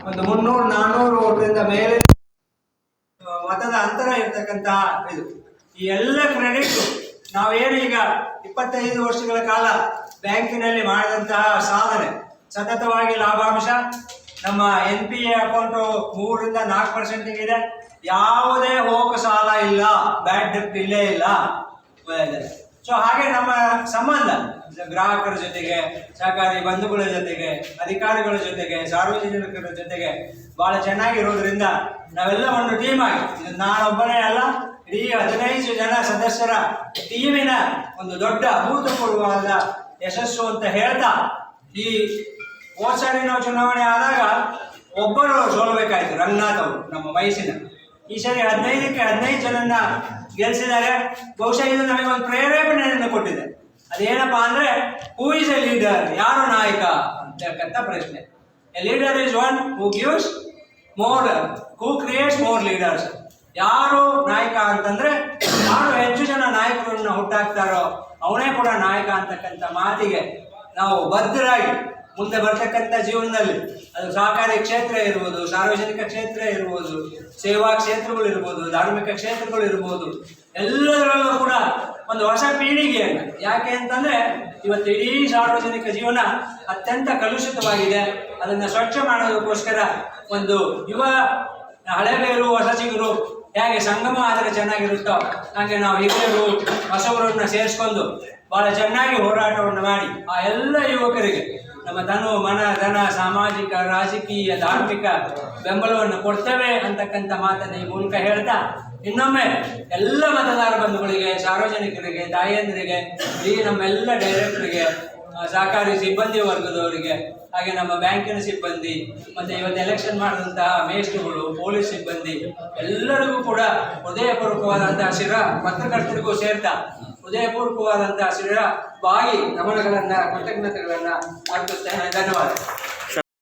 ಒಂದು 300-400 ಓಟ್ರಿಂದ ಮೇಲೆ ಮತದ ಅಂತರ ಇರ್ತಕ್ಕಂತಹ ಇದು. ಈ ಎಲ್ಲ ಕ್ರೆಡಿಟ್ ನಾವೇನು ಈಗ 25 ವರ್ಷಗಳ ಕಾಲ ಬ್ಯಾಂಕಿನಲ್ಲಿ ಮಾಡಿದಂತಹ ಸಾಧನೆ, ಸತತವಾಗಿ ಲಾಭಾಂಶ, ನಮ್ಮ NPA ಅಕೌಂಟು 3-4% ಇದೆ. ಯಾವುದೇ ಹೋಗು ಸಾಲ ಇಲ್ಲ, ಬ್ಯಾಡ್ ಡೆಪ್ಟ್ ಇಲ್ಲೇ ಇಲ್ಲ. ಸೊ ಹಾಗೆ ನಮ್ಮ ಸಂಬಂಧ ಗ್ರಾಹಕರ ಜೊತೆಗೆ, ಸಹಕಾರಿ ಬಂಧುಗಳ ಜೊತೆಗೆ, ಅಧಿಕಾರಿಗಳ ಜೊತೆಗೆ, ಸಾರ್ವಜನಿಕರ ಜೊತೆಗೆ ಬಹಳ ಚೆನ್ನಾಗಿರೋದ್ರಿಂದ ನಾವೆಲ್ಲ ಒಂದು ಟೀಮ್ ಆಗಿ, ನಾನೊಬ್ಬನೇ ಅಲ್ಲ, ಇಡೀ 15 ಜನ ಸದಸ್ಯರ ಟೀಮಿನ ಒಂದು ದೊಡ್ಡ ಅಭೂತಪೂರ್ವವಾದ ಯಶಸ್ಸು ಅಂತ ಹೇಳ್ತಾ, ಈ ಹೋದ ಸಾರಿ ನಾವು ಚುನಾವಣೆ ಆದಾಗ ಒಬ್ಬರು ಸೋಲ್ಬೇಕಾಯ್ತು, ರಂಗನಾಥ್ ಅವರು, ನಮ್ಮ ವಯಸ್ಸಿನ. ಈ ಸರಿ 15ಕ್ಕೆ 15 ಜನನ್ನ ಗೆಲ್ಲಿಸಿದ್ದಾರೆ. ಬಹುಶಃ ಇದು ನಮಗೆ ಒಂದು ಪ್ರೇರೇಪಣೆಯನ್ನು ಕೊಟ್ಟಿದೆ. ಅದೇನಪ್ಪಾ ಅಂದ್ರೆ, ಹೂ ಇಸ್ ಎ ಲೀಡರ್, ಯಾರು ನಾಯಕ ಅಂತಕ್ಕಂಥ ಪ್ರಶ್ನೆ. A leader is one who gives more, who creates more leaders. ಯಾರು ನಾಯಕ ಅಂತಂದ್ರೆ, ಯಾರು ಹೆಚ್ಚು ಜನ ನಾಯಕರನ್ನ ಹುಟ್ಟಾಕ್ತಾರೋ ಅವನೇ ಕೂಡ ನಾಯಕ ಅಂತಕ್ಕಂಥ ಮಾತಿಗೆ ನಾವು ಬದ್ಧರಾಗಿ ಮುಂದೆ ಬರ್ತಕ್ಕಂಥ ಜೀವನದಲ್ಲಿ, ಅದು ಸಹಕಾರಿ ಕ್ಷೇತ್ರ ಇರ್ಬೋದು, ಸಾರ್ವಜನಿಕ ಕ್ಷೇತ್ರ ಇರ್ಬೋದು, ಸೇವಾ ಕ್ಷೇತ್ರಗಳು ಇರ್ಬೋದು, ಧಾರ್ಮಿಕ ಕ್ಷೇತ್ರಗಳು ಇರ್ಬೋದು, ಎಲ್ಲದರಲ್ಲೂ ಕೂಡ ಒಂದು ಹೊಸ ಪೀಳಿಗೆಯನ್ನು, ಯಾಕೆ ಅಂತಂದ್ರೆ ಇವತ್ತು ಇಡೀ ಸಾರ್ವಜನಿಕ ಜೀವನ ಅತ್ಯಂತ ಕಲುಷಿತವಾಗಿದೆ. ಅದನ್ನು ಸ್ವಚ್ಛ ಮಾಡೋದಕ್ಕೋಸ್ಕರ ಒಂದು ಯುವ, ಹಳೆಬೇರು ಹೊಸ ಚಿಗುರು ಹೇಗೆ ಸಂಗಮ ಆದರೆ ಚೆನ್ನಾಗಿರುತ್ತೋ ಹಾಗೆ ನಾವು ಹಿರಿಯರು ಹೊಸವರನ್ನ ಸೇರಿಸ್ಕೊಂಡು ಬಹಳ ಚೆನ್ನಾಗಿ ಹೋರಾಟವನ್ನು ಮಾಡಿ ಆ ಎಲ್ಲ ಯುವಕರಿಗೆ ನಮ್ಮ ತನು ಮನ ಧನ ಸಾಮಾಜಿಕ ರಾಜಕೀಯ ಧಾರ್ಮಿಕ ಬೆಂಬಲವನ್ನು ಕೊಡ್ತೇವೆ ಅಂತಕ್ಕಂಥ ಮಾತನ್ನು ಈ ಮೂಲಕ ಹೇಳ್ತಾ, ಇನ್ನೊಮ್ಮೆ ಎಲ್ಲ ಮತದಾರ ಬಂಧುಗಳಿಗೆ, ಸಾರ್ವಜನಿಕರಿಗೆ, ತಾಯಂದಿರಿಗೆ, ಈ ನಮ್ಮೆಲ್ಲ ಡೈರೆಕ್ಟರಿಗೆ, ಸಹಕಾರಿ ಸಿಬ್ಬಂದಿ ವರ್ಗದವರಿಗೆ, ಹಾಗೆ ನಮ್ಮ ಬ್ಯಾಂಕಿನ ಸಿಬ್ಬಂದಿ, ಮತ್ತೆ ಇವತ್ತು ಎಲೆಕ್ಷನ್ ಮಾಡಿದಂತಹ ಮೇಷ್ಟ್ರುಗಳು, ಪೊಲೀಸ್ ಸಿಬ್ಬಂದಿ ಎಲ್ಲರಿಗೂ ಕೂಡ ಹೃದಯಪೂರ್ವಕವಾದಂತಹ ಪತ್ರಕರ್ತರಿಗೂ ಸೇರ್ತಾ ಹೃದಯಪೂರ್ವಕವಾದಂತಹ ಬಾಯಿ ನಮನಗಳನ್ನ, ಕೃತಜ್ಞತೆಗಳನ್ನ ಅರ್ಪಿಸ್ತೇನೆ. ಧನ್ಯವಾದ.